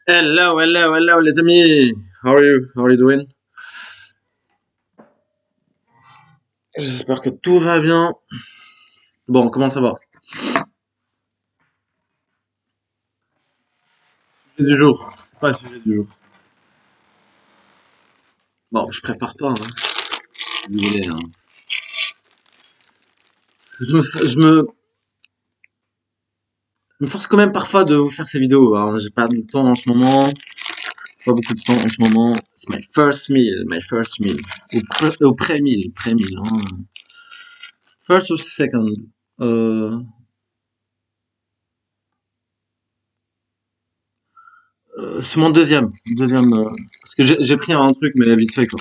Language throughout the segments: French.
Hello, hello, hello les amis. How are you? How are you doing? J'espère que tout va bien. Bon, comment ça va? Sujet du jour. C'est pas le sujet du jour. Bon, je prépare pas, hein. Désolé, hein. Je me force quand même parfois de vous faire ces vidéos, hein. J'ai pas de temps en ce moment. Pas beaucoup de temps en ce moment. C'est my first meal, my first meal. Au pré-meal, pré-meal, hein. First or second? Euh, c'est mon deuxième. Deuxième, parce que j'ai pris un truc, mais vite fait, quoi.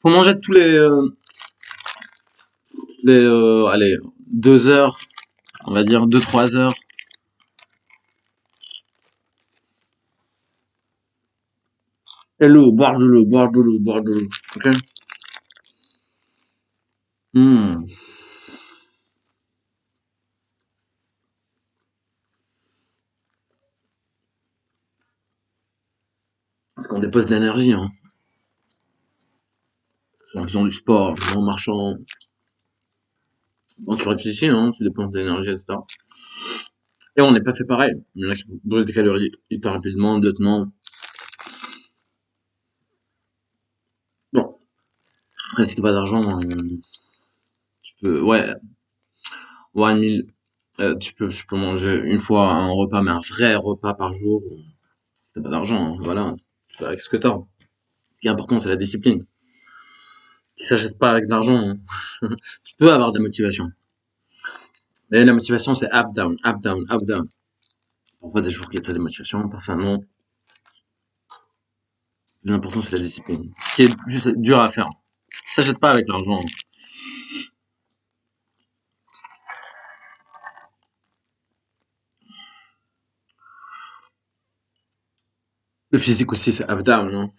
Faut manger tous allez, 2 heures, on va dire 2, 3 heures. Et l'eau, boire de l'eau, boire de l'eau, boire de l'eau. Ok? Hmm. Parce qu'on dépose de l'énergie, hein. En faisant du sport, en marchant. Quand tu réfléchis, hein, tu dépenses de l'énergie, etc. Et on n'est pas fait pareil. Il y en a qui brûlent des calories hyper rapidement, d'autres non. Bon, après, si t'as pas d'argent, tu peux, ouais, one meal, tu peux manger une fois un repas, mais un vrai repas par jour. Si t'as pas d'argent, hein, voilà. Tu fais avec ce que t'as. Ce qui est important, c'est la discipline. Qui s'achète pas avec de l'argent, hein. Tu peux avoir des motivations. Mais la motivation, c'est up, down, up, down, up, down. Parfois, des jours qui t'as des motivations, parfois non. L'important, c'est la discipline. Ce qui est juste dur à faire. Ça s'achète pas avec l'argent. Le physique aussi, c'est up, down, hein.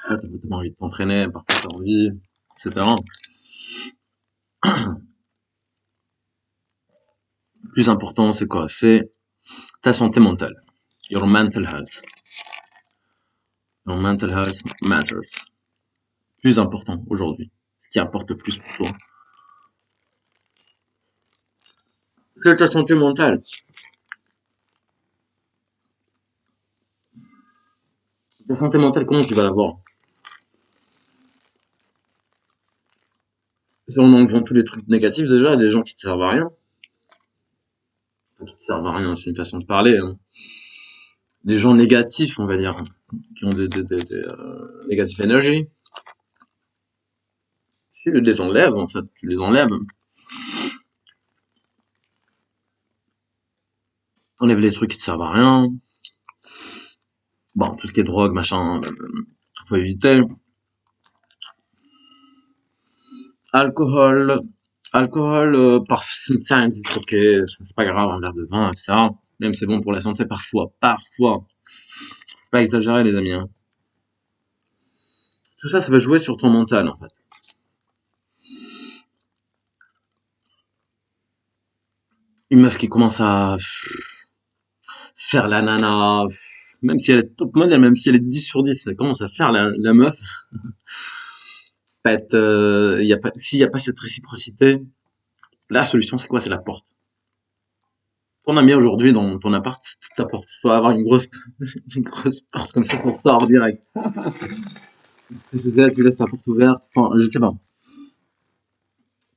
Ah, t'as envie de t'entraîner, parfois t'as envie, etc. Le plus important, c'est quoi? C'est ta santé mentale. Your mental health. Your mental health matters. Plus important aujourd'hui. Ce qui importe le plus pour toi. C'est ta santé mentale. Ta santé mentale, comment tu vas l'avoir? Si on enlevant tous les trucs négatifs déjà, les gens qui te servent à rien. Qui te servent à rien, c'est une façon de parler, hein. Les gens négatifs, on va dire, qui ont des négatifs énergie, tu les enlèves, en fait, tu les enlèves. Enlève les trucs qui te servent à rien. Bon, tout ce qui est drogue, machin, faut éviter. Alcool, alcool, sometimes it's okay, c'est pas grave, un verre de vin, etc. Même c'est bon pour la santé parfois, parfois. Faut pas exagérer, les amis, hein. Tout ça, ça va jouer sur ton mental, en fait. Une meuf qui commence à faire la nana, même si elle est top modèle, même si elle est 10 sur 10, elle commence à faire la meuf. Fait, s'il y a pas cette réciprocité, la solution, c'est quoi? C'est la porte. Ton ami aujourd'hui dans ton appart, c'est ta porte. Faut avoir une grosse, une grosse porte comme ça pour sort direct. Je disais, tu laisses la porte ouverte. Enfin, je sais pas.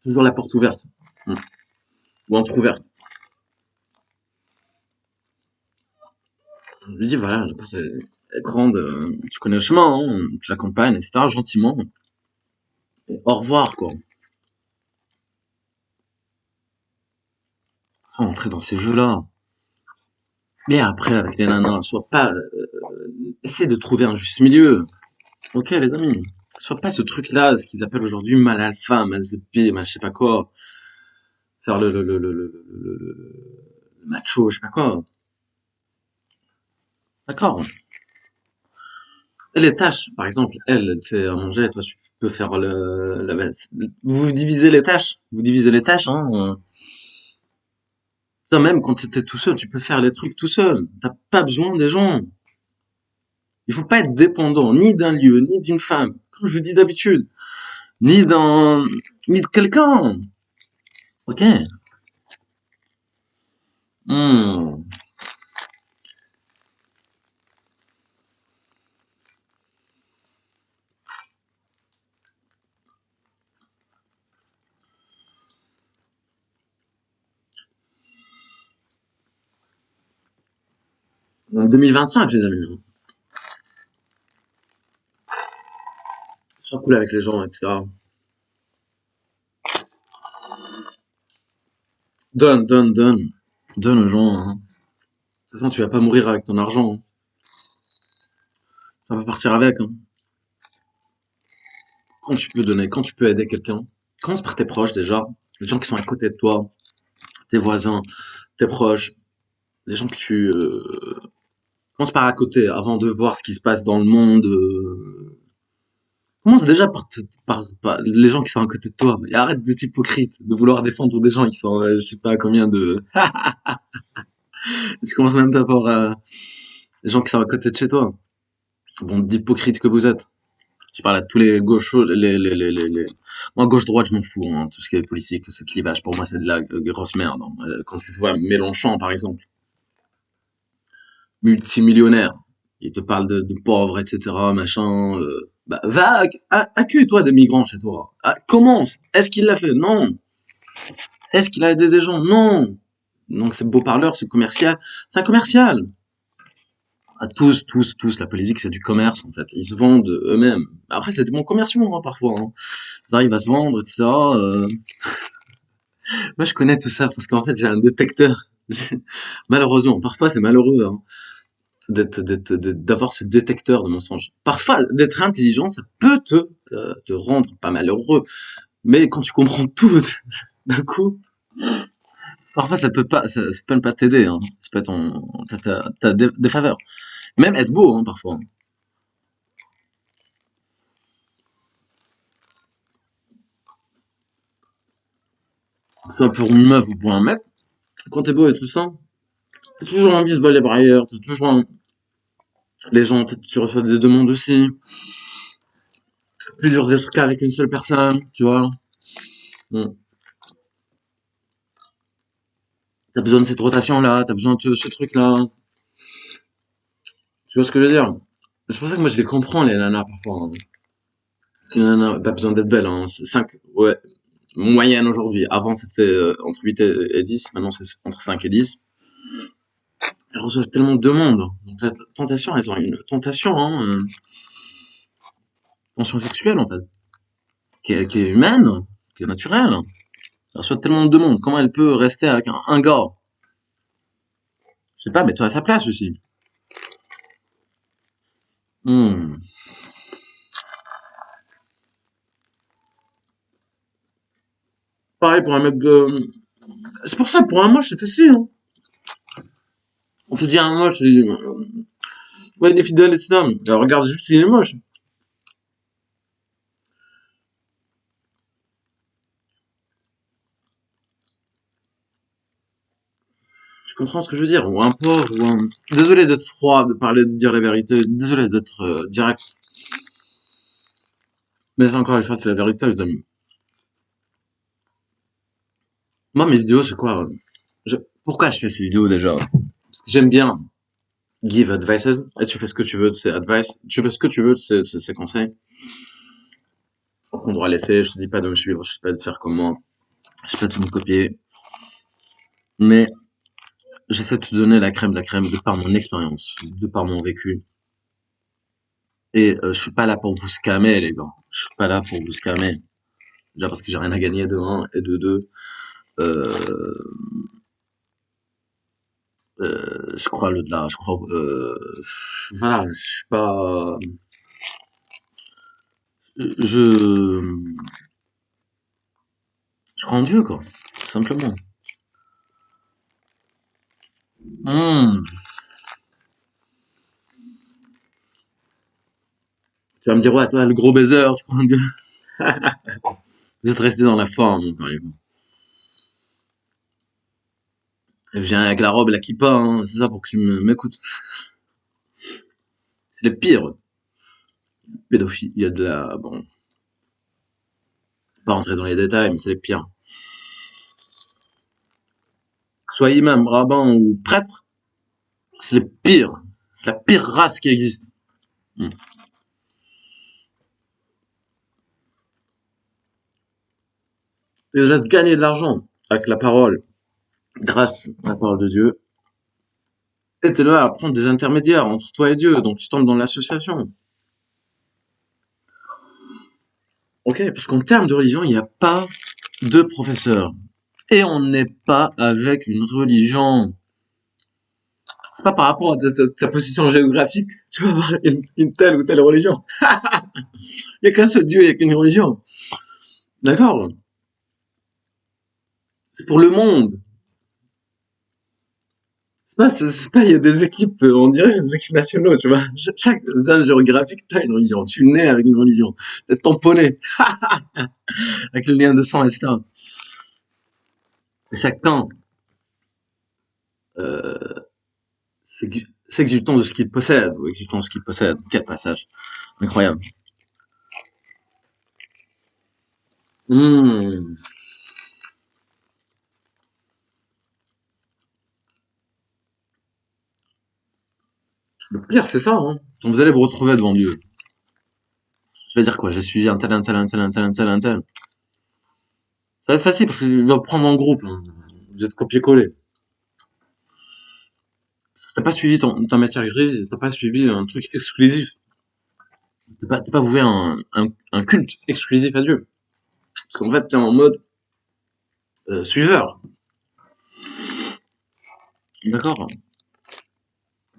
Toujours la porte ouverte. Hmm. Ou entrouverte. Je lui dis, voilà, la porte est grande, tu connais le chemin, hein, tu l'accompagnes, etc., gentiment. Et au revoir, quoi. Sans entrer dans ces jeux-là. Mais après, avec les nanas, sois pas, essaie de trouver un juste milieu. Ok, les amis. Sois pas ce truc-là, ce qu'ils appellent aujourd'hui mal alpha, mal zp, mal je sais pas quoi. Faire le macho, je sais pas quoi. D'accord. Et les tâches, par exemple, elle fait à manger, toi tu peux faire vous divisez les tâches. Vous divisez les tâches, hein. Toi, même quand t'es tout seul, tu peux faire les trucs tout seul. T'as pas besoin des gens. Il faut pas être dépendant ni d'un lieu, ni d'une femme, comme je dis d'habitude, ni d'un, ni de quelqu'un. Ok. Hmm. 2025, les amis. Sois cool avec les gens, etc. Donne, donne, donne. Donne aux gens, hein. De toute façon, tu vas pas mourir avec ton argent, hein. Ça va partir avec, hein. Quand tu peux donner, quand tu peux aider quelqu'un, commence par tes proches déjà. Les gens qui sont à côté de toi, tes voisins, tes proches, les gens que tu... commence par à côté, avant de voir ce qui se passe dans le monde. Commence déjà par les gens qui sont à côté de toi. Et arrête d'être hypocrite, de vouloir défendre des gens qui sont, je sais pas combien de... Tu commences même pas par les gens qui sont à côté de chez toi. Bon, d'hypocrite que vous êtes. Je parle à tous les gauchos, moi, gauche-droite, je m'en fous, hein. Tout ce qui est politique, ce clivage, pour moi, c'est de la grosse merde, hein. Quand tu vois Mélenchon, par exemple, multimillionnaire, il te parle de pauvres, etc., machin, bah, va, accuse-toi des migrants chez toi. Ah, commence. Est-ce qu'il l'a fait? Non. Est-ce qu'il a aidé des gens? Non. Donc, c'est beau parleur, c'est commercial. C'est un commercial. À tous, la politique, c'est du commerce, en fait. Ils se vendent eux-mêmes. Après, c'est des bons commerciaux, hein, parfois, hein. Ils arrivent à se vendre, etc. Moi, je connais tout ça parce qu'en fait, j'ai un détecteur. Malheureusement, parfois, c'est malheureux, hein, d'avoir ce détecteur de mensonges. Parfois, d'être intelligent, ça peut te rendre pas malheureux. Mais quand tu comprends tout d'un coup, parfois, ça peut ne pas t'aider, hein. Ça peut être t'as des faveurs. Même être beau, hein, parfois. Soit pour une meuf ou pour un mec. Quand t'es beau et tout ça, t'as toujours envie de voler par ailleurs. T'as toujours, les gens, tu reçois des demandes aussi. Plus dur d'être qu'avec une seule personne, tu vois. Mm. T'as besoin de cette rotation-là, t'as besoin de ce truc-là. Tu vois ce que je veux dire? C'est pour ça que moi je les comprends, les nanas, parfois, hein. Les nanas, t'as besoin d'être belle, hein. 5, ouais, moyenne aujourd'hui. Avant c'était entre 8 et 10, maintenant c'est entre 5 et 10. Elles reçoivent tellement de demandes. Donc la tentation, elles ont une tentation, hein, tension sexuelle en fait, qui est humaine, qui est naturelle. Elle reçoit tellement de demandes. Comment elle peut rester avec un gars? Je sais pas, mets-toi à sa place aussi. Hmm. Pareil pour un mec. C'est pour ça, pour un moche, c'est facile, hein. On peut dire un moche, ouais, il est fidèle, etc. Alors, regarde juste, il est moche. Tu comprends ce que je veux dire? Ou un pauvre, ou un... Désolé d'être froid, de parler, de dire la vérité. Désolé d'être direct. Mais encore une fois, c'est la vérité, les amis. Moi, mes vidéos, c'est quoi? je- Pourquoi je fais ces vidéos déjà? Parce que j'aime bien give advices. Et tu fais ce que tu veux de ces advice. Tu fais ce que tu veux de ces conseils. On doit laisser. Je te dis pas de me suivre. Je te dis pas de faire comme moi. Je te dis pas de me copier. Mais j'essaie de te donner la crème de la crème de par mon expérience, de par mon vécu. Et je suis pas là pour vous scammer, les gars. Je suis pas là pour vous scammer. Déjà parce que j'ai rien à gagner de un et de deux. Euh, je crois le-delà. Je crois. Voilà, je suis pas. Je. Je crois en Dieu, quoi. Tout simplement. Hmm. Tu vas me dire, ouais, toi, le gros baiser, je crois en Dieu. Vous êtes resté dans la forme, encore une fois. Je viens avec la robe et la kippa, hein, c'est ça pour que tu m'écoutes. C'est les pires pédophiles. Il y a de la... Bon, pas rentrer dans les détails, mais c'est les pires. Que soit imam, rabbin ou prêtre, c'est les pires. C'est la pire race qui existe. Hmm. Déjà de gagner de l'argent avec la parole, grâce à la parole de Dieu. Et t'es là à prendre des intermédiaires entre toi et Dieu, donc tu tombes dans l'association. Ok, parce qu'en termes de religion, il n'y a pas de professeur. Et on n'est pas avec une religion. C'est pas par rapport à ta position géographique, tu vas avoir une telle ou telle religion. Il n'y a qu'un seul Dieu, il n'y a qu'une religion. D'accord? C'est pour le monde. C'est pas, il y a des équipes, on dirait c'est des équipes nationaux, tu vois. Chaque zone géographique, t'as une religion. Tu nais avec une religion. T'es tamponné avec le lien de sang, etc. Et chaque camp, euh, s'exultant de ce qu'il possède, ou exultant de ce qu'il possède. Quel passage. Incroyable. Mmh. Le pire, c'est ça, hein. Quand vous allez vous retrouver devant Dieu. Je vais dire quoi? J'ai suivi un tel, un tel, un tel, un tel, un tel, un tel. Ça va être facile parce qu'il va prendre en groupe, hein. Vous êtes copié-collé. Parce que t'as pas suivi ta matière grise, t'as pas suivi un truc exclusif. T'as pas voué un culte exclusif à Dieu. Parce qu'en fait, t'es en mode suiveur. D'accord?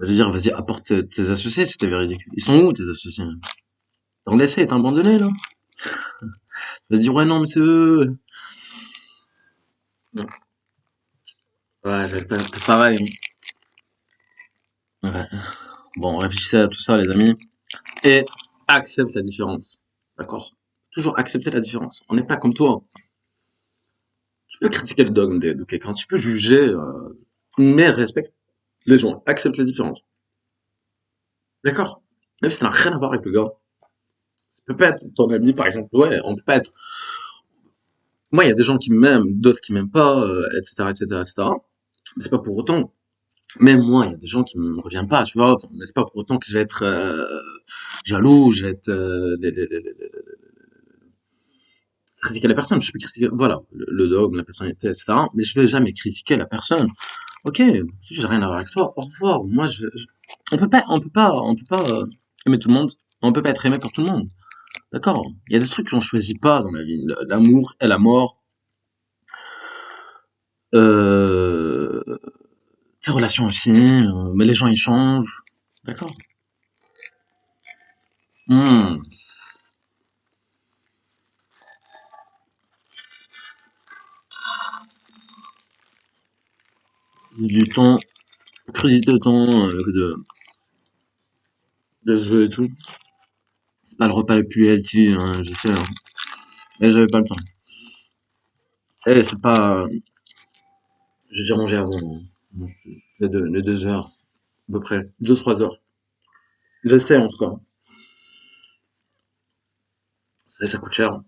Je veux dire, vas-y, apporte tes associés si t'es véridique. Ils sont où tes associés? T'en laissé, t'as abandonné là? Tu vas dire, ouais, non, mais c'est eux. Non. Ouais, c'est pareil. Ouais. Bon, réfléchissez à tout ça, les amis. Et accepte la différence. D'accord? Toujours accepter la différence. On n'est pas comme toi. Tu peux critiquer le dogme de quelqu'un, tu peux juger, mais respecte les gens, accepte les différences. D'accord? Même si ça n'a rien à voir avec le gars. Ça peut pas être ton ami, par exemple. Ouais, on peut pas être. Moi, il y a des gens qui m'aiment, d'autres qui m'aiment pas, etc., etc., etc. Mais c'est pas pour autant. Même moi, il y a des gens qui me reviennent pas, tu vois. Enfin, mais c'est pas pour autant que je vais être jaloux, je vais être critiquer la personne. Je peux critiquer, voilà, le dogme, la personnalité, etc. Mais je vais jamais critiquer la personne. Ok, si j'ai rien à voir avec toi, au revoir. Moi, on peut pas aimer tout le monde. On peut pas être aimé par tout le monde. D'accord? Il y a des trucs qu'on choisit pas dans la vie. L'amour et la mort. Euh, Tes relations aussi. Mais les gens, ils changent. D'accord? Hmm. Du temps, créditer le temps de jeu et tout. C'est pas le repas le plus healthy, hein, je sais. Hein. Et j'avais pas le temps. Et c'est pas... J'ai déjà mangé avant. Hein. Les 2 heures, à peu près. 2, 3 heures. J'essaie en tout cas. Ça coûte cher.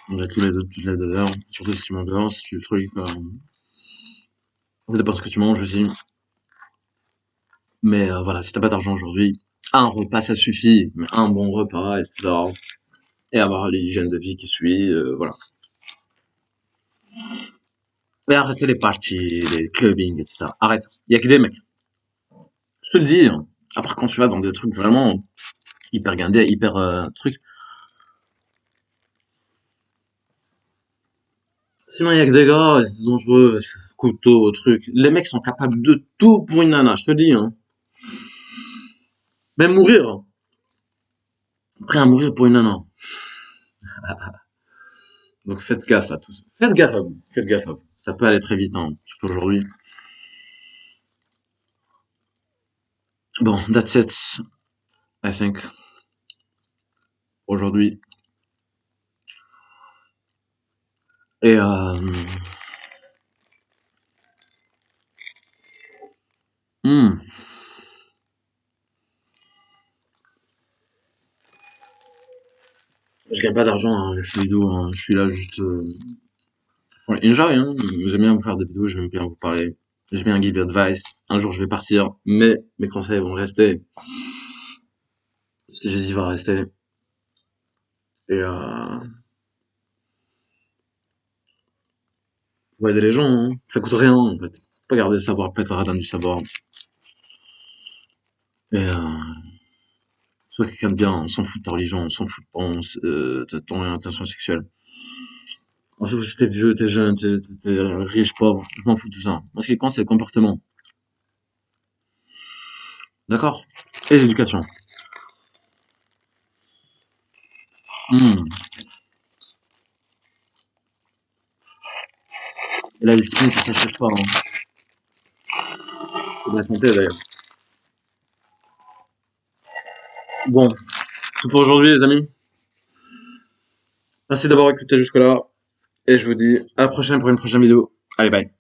On a toutes les 2 heures. Surtout si tu manges dehors, si tu le truc. Ça dépend de ce que tu manges aussi. Mais voilà, si t'as pas d'argent aujourd'hui, un repas ça suffit. Mais un bon repas, etc. Et avoir l'hygiène de vie qui suit, voilà. Et arrêter les parties, les clubbing, etc. Arrête. Il y a que des mecs. Je te le dis. Hein. À part quand tu vas dans des trucs vraiment hyper guindés, hyper trucs. Sinon, il y a que des gars, c'est dangereux, couteau, truc. Les mecs sont capables de tout pour une nana, je te dis, hein. Même mourir, hein. Prêt à mourir pour une nana. Donc faites gaffe à tout ça. Faites gaffe à vous. Faites gaffe à vous. Ça peut aller très vite, hein, surtout aujourd'hui. Bon, that's it, I think, aujourd'hui. Et Hmm. Je gagne pas d'argent hein, avec ces vidéos, hein. Je suis là juste enjoy, hein. J'aime bien vous faire des vidéos, j'aime bien vous parler. J'aime bien give advice. Un jour je vais partir, mais mes conseils vont rester. Ce que j'ai dit va rester. Et faut aider les gens, hein. Ça coûte rien en fait. Faut pas garder le savoir, pas être radin du savoir. Et sois quelqu'un de bien, on s'en fout de ta religion, on s'en fout de ton orientation sexuelle. En fait, si t'es vieux, t'es jeune, t'es riche, pauvre, je m'en fous de tout ça. Moi, ce qui compte, c'est le comportement. D'accord? Et l'éducation. Hmm. Et la discipline, ça s'achète pas, hein. C'est de la santé, d'ailleurs. Bon, tout pour aujourd'hui, les amis. Merci d'avoir écouté jusque-là. Et je vous dis à la prochaine pour une prochaine vidéo. Allez, bye.